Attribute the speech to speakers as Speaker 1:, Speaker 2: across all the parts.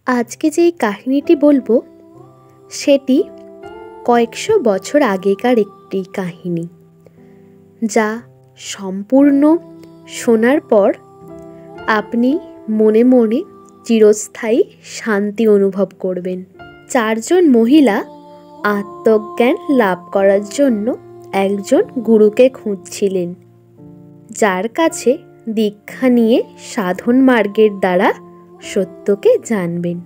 Speaker 1: আজকে যেই কাহিনীটি বলবো সেটি কয়েকশো বছর আগেকার একটি কাহিনী, যা সম্পূর্ণ শোনার পর আপনি মনে মনে চিরস্থায়ী শান্তি অনুভব করবেন। চারজন মহিলা আত্মজ্ঞান লাভ করার জন্য একজন গুরুকে খুঁজছিলেন, যার কাছে দীক্ষা নিয়ে সাধন মার্গের দ্বারা সত্যকে জানবেন।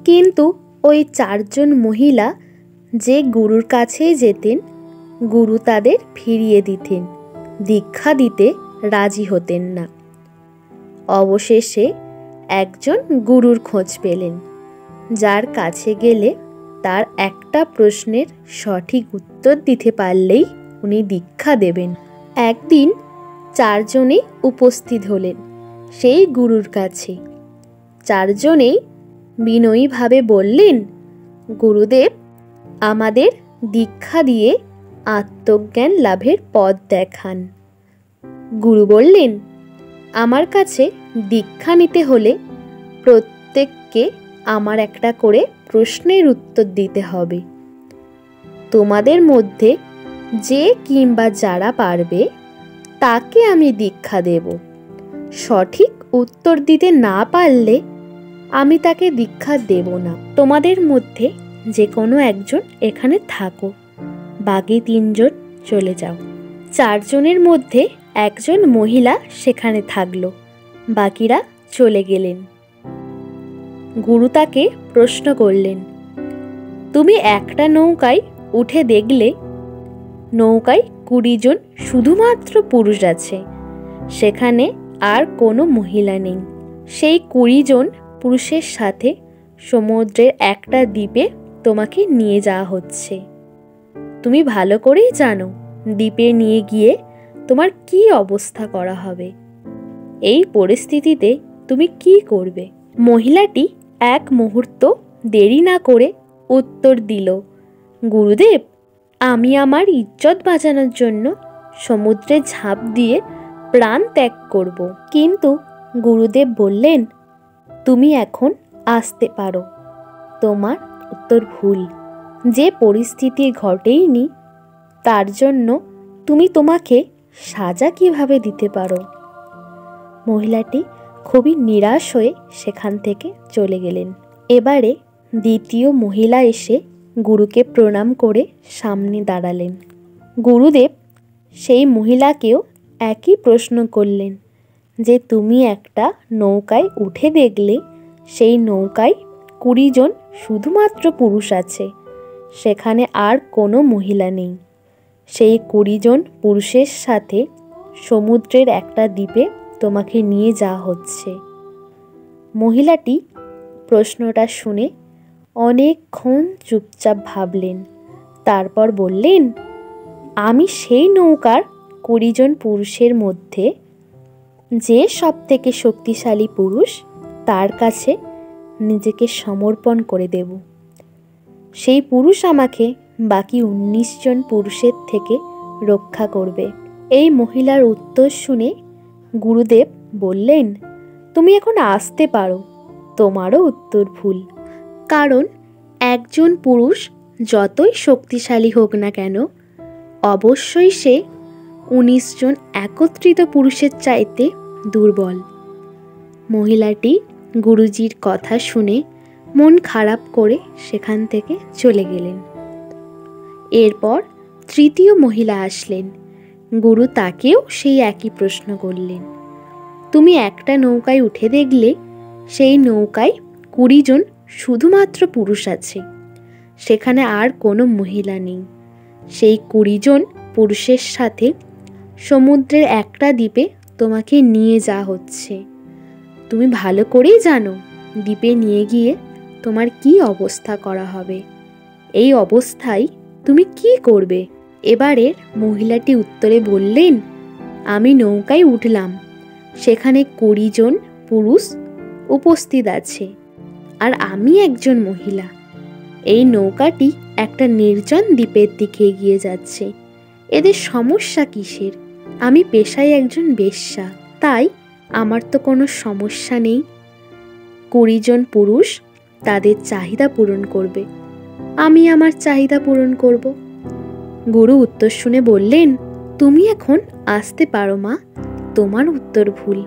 Speaker 1: কিন্তু ওই চারজন মহিলা যে গুরুর কাছেই যেতেন, গুরু তাদের ফিরিয়ে দিতেন, দীক্ষা দিতে রাজি হতেন না। অবশেষে একজন গুরুর খোঁজ পেলেন, যার কাছে গেলে তার একটা প্রশ্নের সঠিক উত্তর দিতে পারলেই উনি দীক্ষা দেবেন। একদিন চারজনেই উপস্থিত হলেন সেই গুরুর কাছে। চারজনেই বিনয়ীভাবে বললেন, গুরুদেব, আমাদের দীক্ষা দিয়ে আত্মজ্ঞান লাভের পথ দেখান। গুরু বললেন, আমার কাছে দীক্ষা নিতে হলে প্রত্যেককে আমার একটা করে প্রশ্নের উত্তর দিতে হবে। তোমাদের মধ্যে যে কিংবা যারা পারবে তাকে আমি দীক্ষা দেব। সঠিক উত্তর দিতে না পারলে আমি তাকে দীক্ষা দেব না। তোমাদের মধ্যে যে কোনো একজন এখানে থাকো, বাকি তিনজন চলে যাও। চারজনের মধ্যে একজন মহিলা সেখানে থাকলো, বাকিরা চলে গেলেন। গুরু তাকে প্রশ্ন করলেন, তুমি একটা নৌকায় উঠে দেখলে নৌকায় 20 জন শুধুমাত্র পুরুষ আছে, সেখানে আর কোনো মহিলা নেই। সেই 20 জন পুরুষের সাথে সমুদ্রের একটা দ্বীপে তোমাকে নিয়ে যাওয়া হচ্ছে। তুমি ভালো করেই জানো দ্বীপে নিয়ে গিয়ে তোমার কি অবস্থা করা হবে। এই পরিস্থিতিতে তুমি কি করবে? মহিলাটি এক মুহূর্ত দেরি না করে উত্তর দিল, গুরুদেব, আমি আমার ইজ্জত বাঁচানোর জন্য সমুদ্রে ঝাঁপ দিয়ে প্রাণ ত্যাগ করব। কিন্তু গুরুদেব বললেন, তুমি এখন আসতে পারো। তোমার উত্তর ভুল। যে পরিস্থিতি ঘটেইনি তার জন্য তুমি তোমাকে সাজা কিভাবে দিতে পারো? মহিলাটি খুবই নিরাশ হয়ে সেখান থেকে চলে গেলেন। এবারে দ্বিতীয় মহিলা এসে গুরুকে প্রণাম করে সামনে দাঁড়ালেন। গুরুদেব সেই মহিলাকেও একই প্রশ্ন করলেন যে, তুমি একটা নৌকায় উঠে দেখলে সেই নৌকায় 20 জন শুধুমাত্র পুরুষ আছে, সেখানে আর কোনো মহিলা নেই। সেই 20 জন পুরুষের সাথে সমুদ্রের একটা দ্বীপে তোমাকে নিয়ে যাওয়া হচ্ছে। মহিলাটি প্রশ্নটা শুনে অনেকক্ষণ চুপচাপ ভাবলেন। তারপর বললেন, আমি সেই নৌকার 20 জন পুরুষের মধ্যে যে সব থেকে শক্তিশালী পুরুষ, তার কাছে নিজেকে সমর্পণ করে দেব। সেই পুরুষ আমাকে বাকি 19 জন পুরুষের থেকে রক্ষা করবে। এই মহিলার উত্তর শুনে গুরুদেব বললেন, তুমি এখন আসতে পারো। তোমারও উত্তর ভুল। কারণ একজন পুরুষ যতই শক্তিশালী হোক না কেন, অবশ্যই সে 19 জন একত্রিত পুরুষের চাইতে দুর্বল। মহিলাটি গুরুজির কথা শুনে মন খারাপ করে সেখান থেকে চলে গেলেন। এরপর তৃতীয় মহিলা আসলেন। গুরু তাকেও সেই একই প্রশ্ন করলেন। তুমি একটা নৌকায় উঠে দেখলে সেই নৌকায় 20 জন শুধুমাত্র পুরুষ আছে, সেখানে আর কোনো মহিলা নেই। সেই 20 জন পুরুষের সাথে সমুদ্রের একটা দ্বীপে তোমাকে নিয়ে যাওয়া হচ্ছে। তুমি ভালো করেই জানো দ্বীপে নিয়ে গিয়ে তোমার কি অবস্থা করা হবে। এই অবস্থায় তুমি কি করবে? এবারের মহিলাটি উত্তরে বললেন, আমি নৌকায় উঠলাম, সেখানে 20 জন পুরুষ উপস্থিত আছে, আর আমি একজন মহিলা। এই নৌকাটি একটা নির্জন দ্বীপের দিকে এগিয়ে যাচ্ছে। এদের সমস্যা কিসের? আমি পেশায় একজন বেশ্যা, তাই আমার তো কোনো সমস্যা নেই। 20 জন পুরুষ তাদের চাহিদা পূরণ করবে, আমি আমার চাহিদা পূরণ করব। গুরু উত্তর শুনে বললেন, তুমি এখন আসতে পারো মা, তোমার উত্তর ভুল।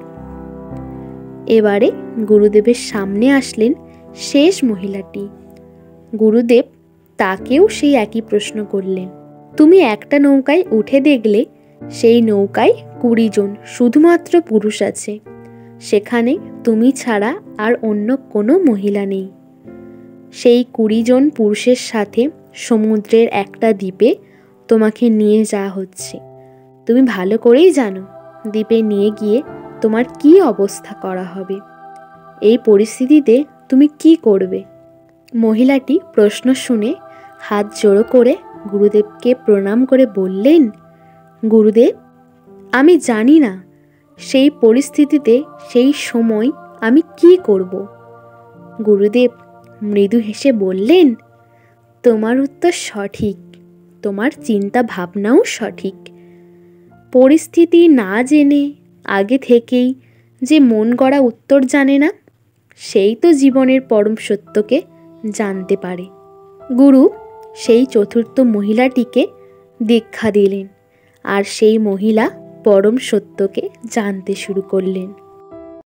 Speaker 1: এবারে গুরুদেবের সামনে আসলেন শেষ মহিলাটি। গুরুদেব তাকেও সেই একই প্রশ্ন করলেন। তুমি একটা নৌকায় উঠে দেখলে সেই নৌকায় 20 জন শুধুমাত্র পুরুষ আছে, সেখানে তুমি ছাড়া আর অন্য কোনো মহিলা নেই। সেই 20 জন পুরুষের সাথে সমুদ্রের একটা দ্বীপে তোমাকে নিয়ে যাওয়া হচ্ছে। তুমি ভালো করেই জানো দ্বীপে নিয়ে গিয়ে তোমার কি অবস্থা করা হবে। এই পরিস্থিতিতে তুমি কি করবে? মহিলাটি প্রশ্ন শুনে হাত জোড়ো করে গুরুদেবকে প্রণাম করে বললেন, গুরুদেব, আমি জানি না সেই পরিস্থিতিতে সেই সময় আমি কি করব। গুরুদেব মৃদু হেসে বললেন, তোমার উত্তর সঠিক, তোমার চিন্তা ভাবনাও সঠিক। পরিস্থিতি না জেনে আগে থেকেই যে মন গড়া উত্তর জানে না, সেই তো জীবনের পরম সত্যকে জানতে পারে। গুরু সেই চতুর্থ মহিলাটিকে দীক্ষা দিলেন, আর সেই মহিলা পরম সত্যকে জানতে শুরু করলেন।